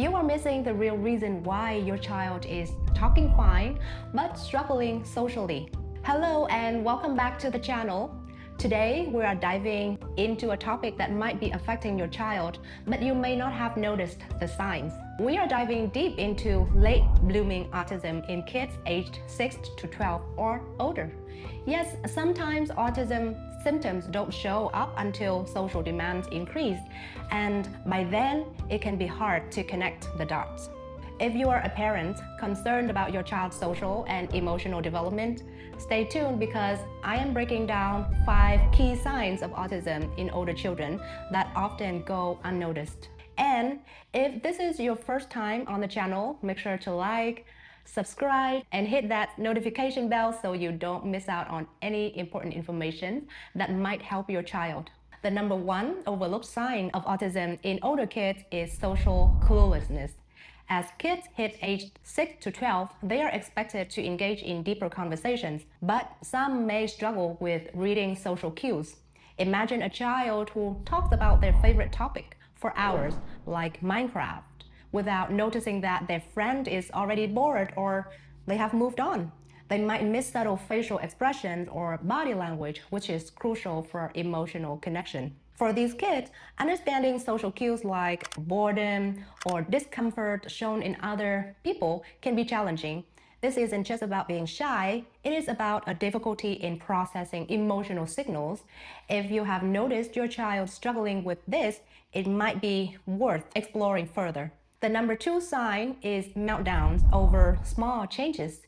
You are missing the real reason why your child is talking fine but struggling socially. Hello and welcome back to the channel. Today we are diving into a topic that might be affecting your child, but you may not have noticed the signs. We are diving deep into late blooming autism in kids aged 6 to 12 or older. Yes, sometimes autism symptoms don't show up until social demands increase, and by then it can be hard to connect the dots. If you are a parent concerned about your child's social and emotional development, stay tuned because I am breaking down 5 key signs of autism in older children that often go unnoticed. And if this is your first time on the channel, make sure to like, subscribe, and hit that notification bell so you don't miss out on any important information that might help your child. The number 1 overlooked sign of autism in older kids is social cluelessness. As kids hit age 6 to 12, they are expected to engage in deeper conversations, but some may struggle with reading social cues. Imagine a child who talks about their favorite topic for hours, like Minecraft, without noticing that their friend is already bored or they have moved on. They might miss subtle facial expressions or body language, which is crucial for emotional connection. For these kids, understanding social cues like boredom or discomfort shown in other people can be challenging. This isn't just about being shy, it is about a difficulty in processing emotional signals. If you have noticed your child struggling with this, it might be worth exploring further. The number 2 sign is meltdowns over small changes.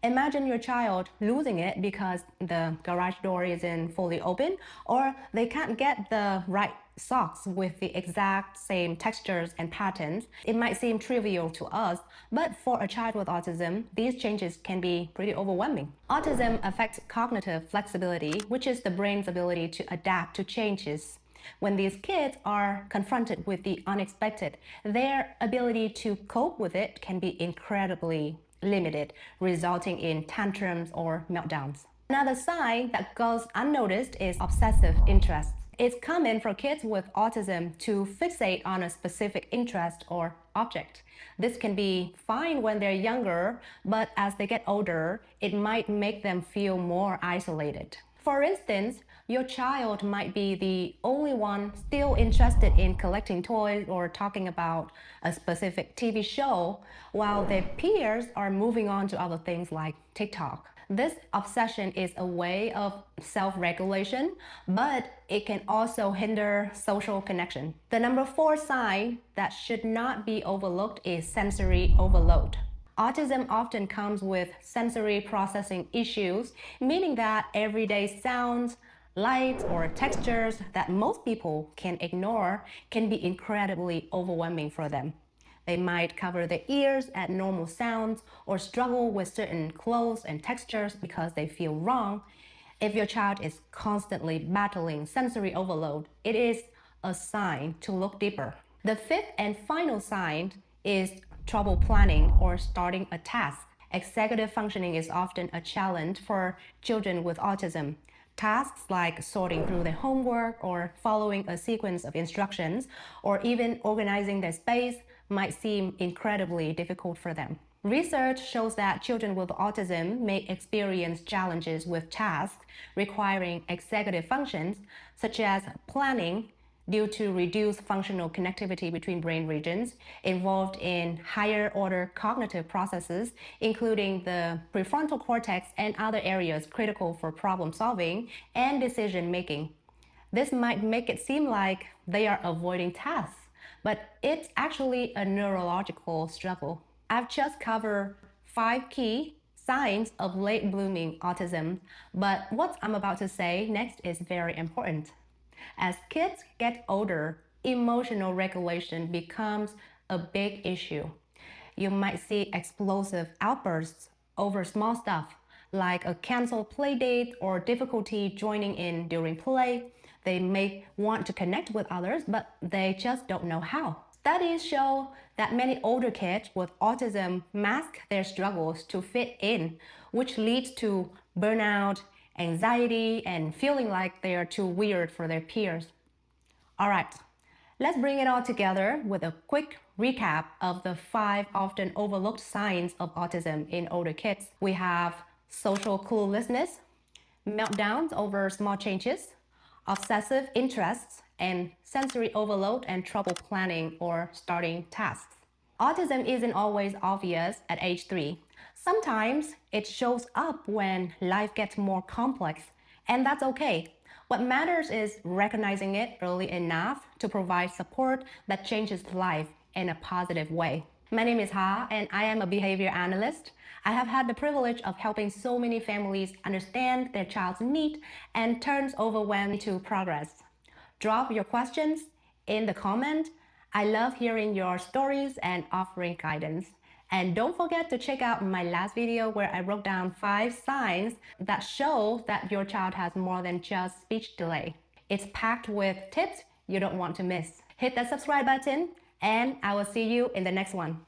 Imagine your child losing it because the garage door isn't fully open or they can't get the right socks with the exact same textures and patterns. It might seem trivial to us, but for a child with autism, these changes can be pretty overwhelming. Autism affects cognitive flexibility, which is the brain's ability to adapt to changes. When these kids are confronted with the unexpected, their ability to cope with it can be incredibly limited, resulting in tantrums or meltdowns. Another sign that goes unnoticed is obsessive interest. It's common for kids with autism to fixate on a specific interest or object. This can be fine when they're younger, but as they get older, it might make them feel more isolated. For instance, your child might be the only one still interested in collecting toys or talking about a specific TV show, while their peers are moving on to other things like TikTok. This obsession is a way of self-regulation, but it can also hinder social connection. The number 4 sign that should not be overlooked is sensory overload. Autism often comes with sensory processing issues, meaning that everyday sounds, lights, or textures that most people can ignore can be incredibly overwhelming for them. They might cover their ears at normal sounds or struggle with certain clothes and textures because they feel wrong. If your child is constantly battling sensory overload, it is a sign to look deeper. The 5th and final sign is trouble planning or starting a task. Executive functioning is often a challenge for children with autism. Tasks like sorting through their homework or following a sequence of instructions or even organizing their space might seem incredibly difficult for them. Research shows that children with autism may experience challenges with tasks requiring executive functions, such as planning, due to reduced functional connectivity between brain regions involved in higher order cognitive processes, including the prefrontal cortex and other areas critical for problem solving and decision making. This might make it seem like they are avoiding tasks, but it's actually a neurological struggle. I've just covered 5 key signs of late blooming autism, but what I'm about to say next is very important. As kids get older, emotional regulation becomes a big issue. You might see explosive outbursts over small stuff, like a canceled play date or difficulty joining in during play. They may want to connect with others, but they just don't know how. Studies show that many older kids with autism mask their struggles to fit in, which leads to burnout, anxiety, and feeling like they are too weird for their peers. All right, Let's bring it all together with a quick recap of the 5 often overlooked signs of autism in older kids. We have social cluelessness, meltdowns over small changes, obsessive interests, and sensory overload and trouble planning or starting tasks. Autism isn't always obvious at age 3. Sometimes it shows up when life gets more complex, and that's okay. What matters is recognizing it early enough to provide support that changes life in a positive way. My name is Ha, and I am a behavior analyst. I have had the privilege of helping so many families understand their child's need and turns overwhelm into progress. Drop your questions in the comment. I love hearing your stories and offering guidance. And don't forget to check out my last video where I wrote down 5 signs that show that your child has more than just speech delay. It's packed with tips you don't want to miss. Hit that subscribe button, and I will see you in the next one.